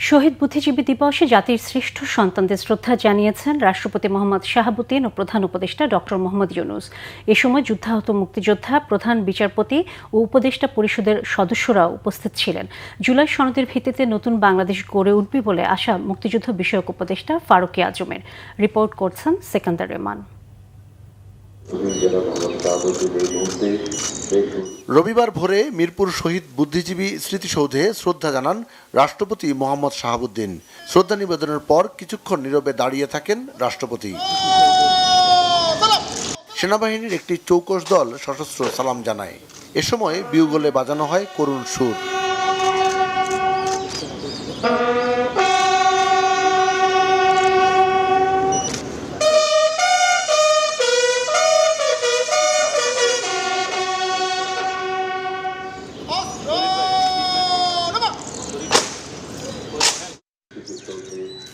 শহীদ বুদ্ধিজীবী দিবসে জাতির শ্রেষ্ঠ সন্তানদের শ্রদ্ধা জানিয়েছেন রাষ্ট্রপতি মোহাম্মদ শাহাবুদ্দিন ও প্রধান উপদেষ্টা ডক্টর মোহাম্মদ ইউনূস। এ সময় যুদ্ধাহত মুক্তিযোদ্ধা, প্রধান বিচারপতি ও উপদেষ্টা পরিষদের সদস্যরাও উপস্থিত ছিলেন। জুলাই সনদের ভিত্তিতে নতুন বাংলাদেশ গড়ে উঠবে বলে আশা মুক্তিযুদ্ধ বিষয়ক উপদেষ্টা ফারুকী আজমের। রিপোর্ট করছেন সেকান্দার রেহমান। রবিবার ভোরে মিরপুর শহীদ বুদ্ধিজীবী স্মৃতিসৌধে শ্রদ্ধা জানান রাষ্ট্রপতি মোহাম্মদ শাহাবুদ্দিন। শ্রদ্ধা নিবেদনের পর কিছুক্ষণ নীরবে দাঁড়িয়ে থাকেন রাষ্ট্রপতি। সেনাবাহিনীর একটি চৌকস দল সশস্ত্র সালাম জানায়। এ সময় বিউগলে বাজানো হয় করুণ সুর।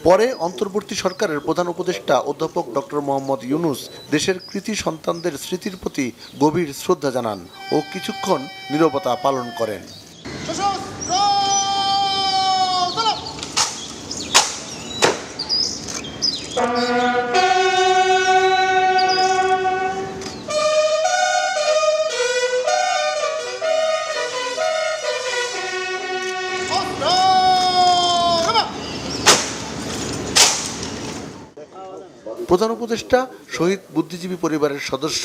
পরে অন্তর্বর্তী সরকারের প্রধান উপদেষ্টা অধ্যাপক ডক্টর মোহাম্মদ ইউনূস দেশের কৃতি সন্তানদের স্মৃতির প্রতি গভীর শ্রদ্ধা জানান ও কিছুক্ষণ নীরবতা পালন করেন। প্রধান উপদেষ্টা শহীদ বুদ্ধিজীবী পরিবারের সদস্য,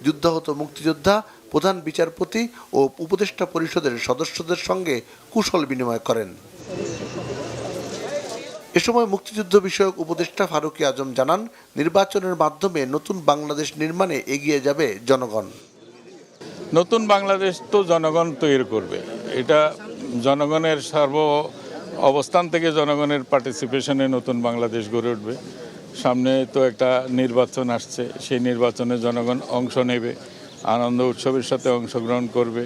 যুদ্ধাহত মুক্তিযোদ্ধা, প্রধান বিচারপতি ও উপদেষ্টা পরিষদের সদস্যদের সঙ্গে কুশল বিনিময় করেন। এ সময় মুক্তিযুদ্ধ বিষয়ক উপদেষ্টা ফারুকী আজম জানান, নির্বাচনের মাধ্যমে নতুন বাংলাদেশ নির্মাণে এগিয়ে যাবে জনগণ। নতুন বাংলাদেশ তো জনগণ তৈরি করবে, এটা জনগণের সর্ব অবস্থান থেকে জনগণের পার্টিসিপেশনে নতুন বাংলাদেশ গড়ে উঠবে। সামনে তো একটা নির্বাচন আসছে, সেই নির্বাচনে জনগণ অংশ নেবে, আনন্দ উৎসবের সাথে অংশগ্রহণ করবে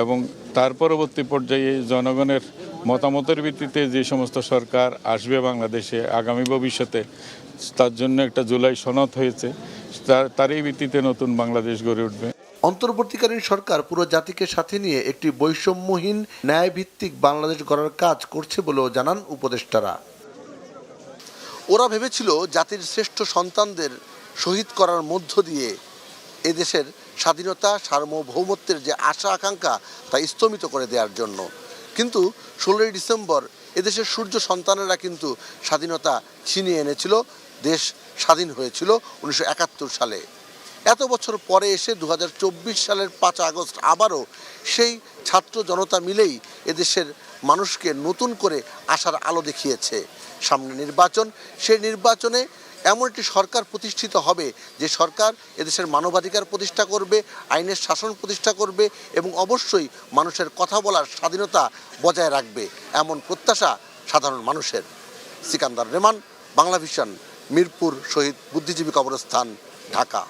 এবং তার পরবর্তী পর্যায়ে জনগণের মতামতের ভিত্তিতে যে সমস্ত সরকার আসবে বাংলাদেশে আগামী ভবিষ্যতে, তার জন্য একটা জুলাই সনদ হয়েছে, তারই ভিত্তিতে নতুন বাংলাদেশ গড়ে উঠবে। অন্তর্বর্তীকালীন সরকার পুরো জাতিকে সাথে নিয়ে একটি বৈষম্যহীন ন্যায়ভিত্তিক বাংলাদেশ গড়ার কাজ করছে বলেও জানান উপদেষ্টারা। ওরা ভেবেছিল জাতির শ্রেষ্ঠ সন্তানদের শহীদ করার মধ্য দিয়ে এদেশের স্বাধীনতা, সার্বভৌমত্বের যে আশা আকাঙ্ক্ষা তা স্তমিত করে দেওয়ার জন্য। কিন্তু 16ই ডিসেম্বর এদেশের সূর্য সন্তানেরা কিন্তু স্বাধীনতা ছিনিয়ে এনেছিল, দেশ স্বাধীন হয়েছিল 1971 সালে। এত বছর পরে এসে 2024 সালের 5 আগস্ট আবারও সেই ছাত্র জনতা মিলেই এদেশের মানুষকে নতুন করে আশার আলো দেখিয়েছে। সামনে নির্বাচন, সেই নির্বাচনে এমন একটি সরকার প্রতিষ্ঠিত হবে যে সরকার এদেশের মানবাধিকার প্রতিষ্ঠা করবে, আইনের শাসন প্রতিষ্ঠা করবে এবং অবশ্যই মানুষের কথা বলার স্বাধীনতা বজায় রাখবে, এমন প্রত্যাশা সাধারণ মানুষের। সিকান্দার রেহমান, বাংলা ভিশন, মিরপুর শহীদ বুদ্ধিজীবী কবরস্থান, ঢাকা।